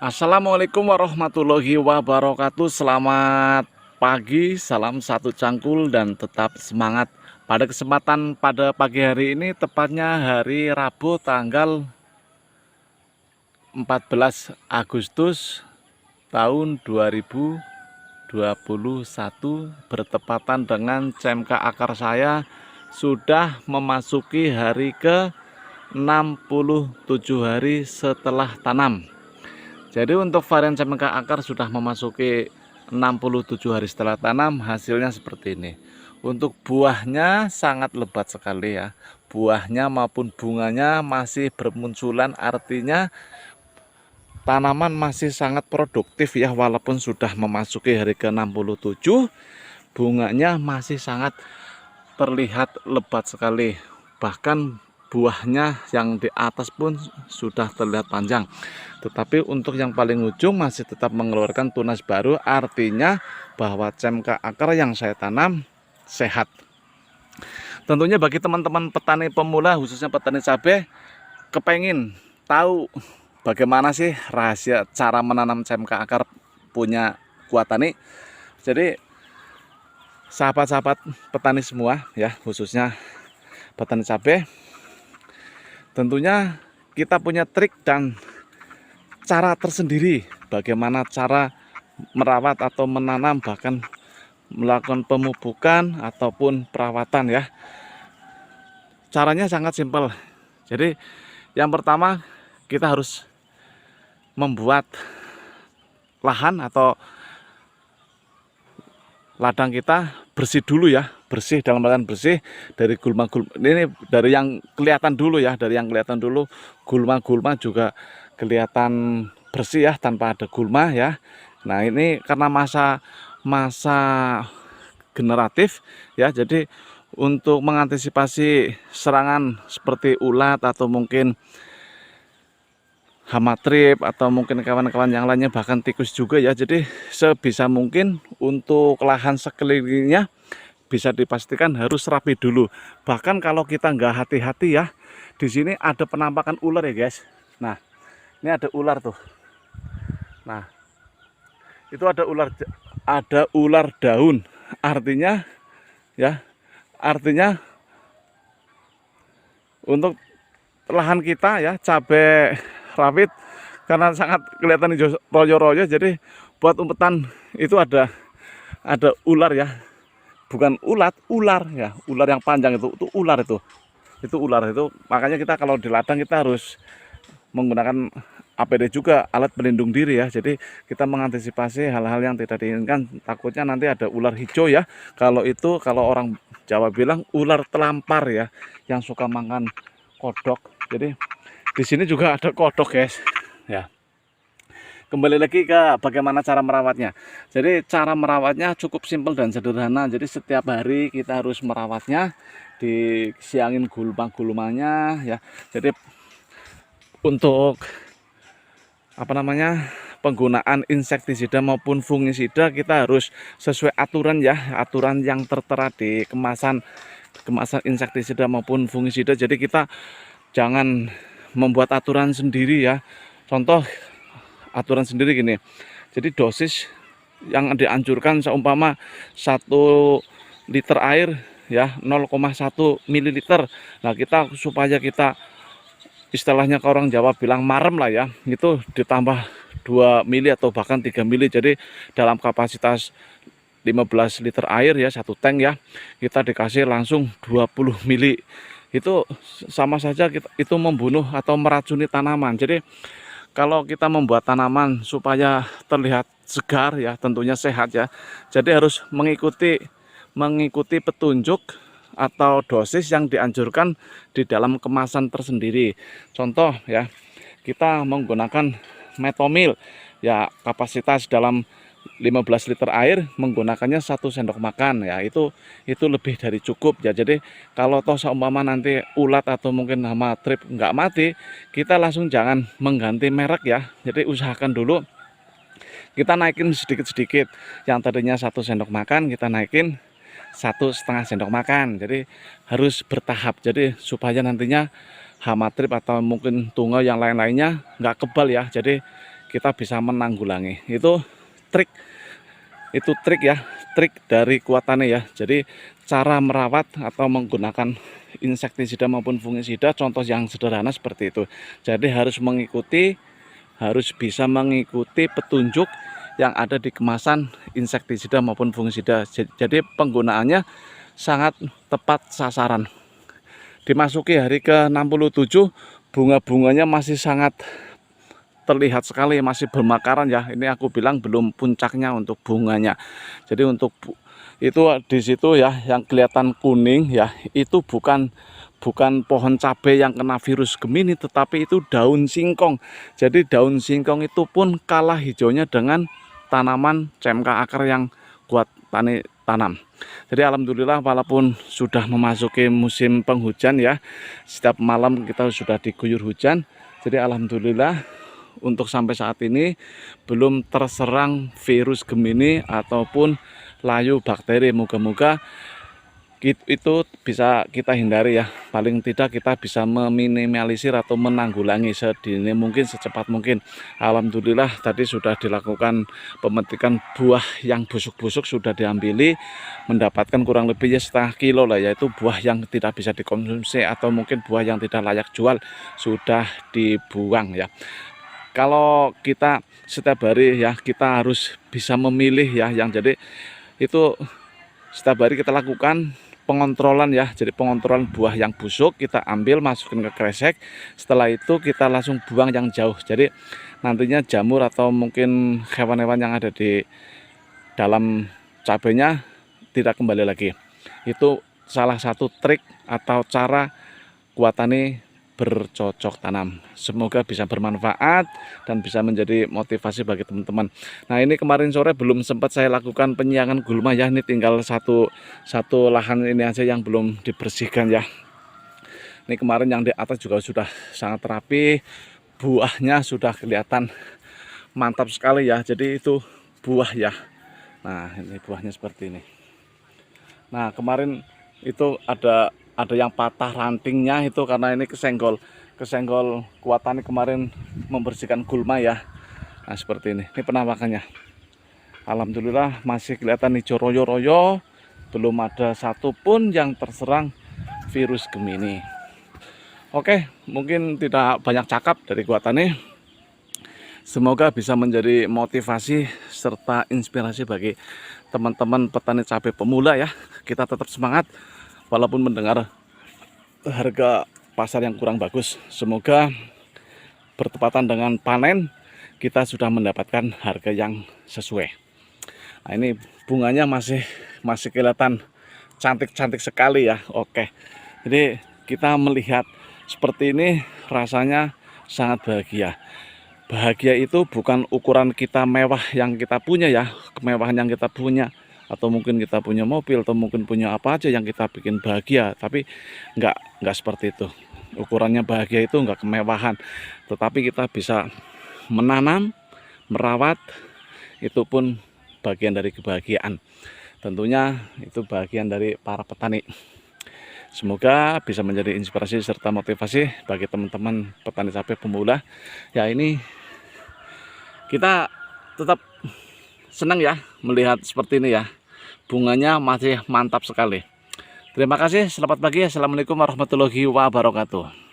Assalamualaikum warahmatullahi wabarakatuh. Selamat pagi, salam satu cangkul dan tetap semangat. Pada kesempatan pada pagi hari ini, tepatnya hari Rabu tanggal 14 Agustus tahun 2021, bertepatan dengan CMK akar saya sudah memasuki hari ke 67 hari setelah tanam. Jadi untuk varian CMK akar sudah memasuki 67 hari setelah tanam, hasilnya seperti ini. Untuk buahnya sangat lebat sekali ya. Buahnya maupun bunganya masih bermunculan, artinya tanaman masih sangat produktif ya, walaupun sudah memasuki hari ke 67, bunganya masih sangat terlihat lebat sekali. Bahkan buahnya yang di atas pun sudah terlihat panjang. Tetapi untuk yang paling ujung masih tetap mengeluarkan tunas baru, artinya bahwa CMK akar yang saya tanam sehat. Tentunya bagi teman-teman petani pemula, khususnya petani cabai, kepengin tahu bagaimana sih rahasia cara menanam CMK akar punya Kuat Tani. Jadi sahabat-sahabat petani semua ya, khususnya petani cabai, tentunya kita punya trik dan cara tersendiri bagaimana cara merawat atau menanam, bahkan melakukan pemupukan ataupun perawatan ya. Caranya sangat simpel. Jadi yang pertama, kita harus membuat lahan atau ladang kita bersih dulu ya, bersih dalam artian bersih dari gulma-gulma. Ini dari yang kelihatan dulu ya, dari yang kelihatan dulu, gulma-gulma juga kelihatan bersih ya, tanpa ada gulma ya. Nah ini karena masa generatif ya, jadi untuk mengantisipasi serangan seperti ulat atau mungkin hama trip atau mungkin kawan-kawan yang lainnya, bahkan tikus juga ya. Jadi sebisa mungkin untuk lahan sekelilingnya bisa dipastikan harus rapi dulu. Bahkan kalau kita nggak hati-hati ya, di sini ada penampakan ular ya guys. Nah ini ada ular tuh. Nah itu ada ular daun, artinya ya, artinya untuk lahan kita ya, cabai rawit, karena sangat kelihatan hijau royo-royo, jadi buat umpetan itu ada ular ya, bukan ular ya, ular yang panjang itu ular itu ular itu. Makanya kita kalau di ladang kita harus menggunakan APD juga, alat pelindung diri ya. Jadi kita mengantisipasi hal-hal yang tidak diinginkan, takutnya nanti ada ular hijau ya. Kalau itu, kalau orang Jawa bilang ular telampar ya, yang suka makan kodok. Jadi di sini juga ada kodok guys ya. Kembali lagi ke bagaimana cara merawatnya. Jadi cara merawatnya cukup simpel dan sederhana. Jadi setiap hari kita harus merawatnya, disiangin gulma-gulmanya ya. Jadi untuk penggunaan insektisida maupun fungisida kita harus sesuai aturan ya, aturan yang tertera di kemasan insektisida maupun fungisida. Jadi kita jangan membuat aturan sendiri ya. Contoh aturan sendiri gini, jadi dosis yang dianjurkan seumpama 1 liter air ya 0,1 ml. Nah kita supaya kita istilahnya ke orang Jawa bilang marem lah ya, itu ditambah 2 mili atau bahkan 3 mili. Jadi dalam kapasitas 15 liter air ya, satu tank ya, kita dikasih langsung 20 mili. Itu sama saja itu membunuh atau meracuni tanaman. Jadi kalau kita membuat tanaman supaya terlihat segar ya, tentunya sehat ya, jadi harus mengikuti petunjuk atau dosis yang dianjurkan di dalam kemasan tersendiri. Contoh ya, kita menggunakan metomil ya, kapasitas dalam 15 liter air menggunakannya 1 sendok makan ya, itu lebih dari cukup ya. Jadi kalau toh seumpama nanti ulat atau mungkin hama trip nggak mati, kita langsung jangan mengganti merek ya. Jadi usahakan dulu kita naikin sedikit-sedikit, yang tadinya 1 sendok makan kita naikin 1,5 sendok makan. Jadi harus bertahap, jadi supaya nantinya hama trip atau mungkin tungau yang lain-lainnya nggak kebal ya. Jadi kita bisa menanggulangi. Itu trik ya, trik dari kuatannya ya. Jadi cara merawat atau menggunakan insektisida maupun fungisida, contoh yang sederhana seperti itu. Jadi harus bisa mengikuti petunjuk yang ada di kemasan insektisida maupun fungisida. Jadi penggunaannya sangat tepat sasaran. Dimasuki hari ke-67, bunga-bunganya masih sangat terlihat sekali, masih bermekaran ya. Ini aku bilang belum puncaknya untuk bunganya. Jadi untuk itu di situ ya yang kelihatan kuning ya, itu bukan pohon cabai yang kena virus Gemini, tetapi itu daun singkong. Jadi daun singkong itu pun kalah hijaunya dengan tanaman CMK akar yang kuat tani tanam. Jadi alhamdulillah walaupun sudah memasuki musim penghujan ya, setiap malam kita sudah diguyur hujan. Jadi alhamdulillah untuk sampai saat ini belum terserang virus Gemini ataupun layu bakteri. Moga-moga itu bisa kita hindari ya. Paling tidak kita bisa meminimalisir atau menanggulangi sedini mungkin, secepat mungkin. Alhamdulillah tadi sudah dilakukan pemetikan buah yang busuk-busuk, sudah diambili, mendapatkan kurang lebih ya setengah kilo lah, yaitu buah yang tidak bisa dikonsumsi atau mungkin buah yang tidak layak jual sudah dibuang ya. Kalau kita setiap hari ya, kita harus bisa memilih ya, yang jadi itu setiap hari kita lakukan pengontrolan ya. Jadi pengontrolan buah yang busuk kita ambil, masukin ke kresek, setelah itu kita langsung buang yang jauh. Jadi nantinya jamur atau mungkin hewan-hewan yang ada di dalam cabenya tidak kembali lagi. Itu salah satu trik atau cara kuatani bercocok tanam. Semoga bisa bermanfaat dan bisa menjadi motivasi bagi teman-teman. Nah, ini kemarin sore belum sempat saya lakukan penyiangan gulma ya. Ini tinggal satu lahan ini aja yang belum dibersihkan ya. Ini kemarin yang di atas juga sudah sangat rapi, buahnya sudah kelihatan mantap sekali ya. Jadi itu buah ya. Nah, ini buahnya seperti ini. Nah, kemarin itu ada yang patah rantingnya itu karena ini kesenggol kuatannya kemarin membersihkan gulma ya. Nah, seperti ini penampakannya. Alhamdulillah masih kelihatan hijau royo-royo, belum ada satupun yang terserang virus Gemini. Oke, mungkin tidak banyak cakap dari kuatannya. Semoga bisa menjadi motivasi serta inspirasi bagi teman-teman petani cabai pemula ya. Kita tetap semangat walaupun mendengar harga pasar yang kurang bagus. Semoga bertepatan dengan panen kita sudah mendapatkan harga yang sesuai. Nah, ini bunganya masih kelihatan cantik-cantik sekali ya. Oke, jadi kita melihat seperti ini rasanya sangat bahagia. Bahagia itu bukan ukuran kita mewah yang kita punya ya, kemewahan yang kita punya, atau mungkin kita punya mobil, atau mungkin punya apa aja yang kita bikin bahagia. Tapi enggak seperti itu. Ukurannya bahagia itu enggak kemewahan, tetapi kita bisa menanam, merawat, itu pun bagian dari kebahagiaan. Tentunya itu bagian dari para petani. Semoga bisa menjadi inspirasi serta motivasi bagi teman-teman petani cabai pemula. Ya, ini kita tetap senang ya melihat seperti ini ya. Bunganya masih mantap sekali. Terima kasih, selamat pagi. Assalamualaikum warahmatullahi wabarakatuh.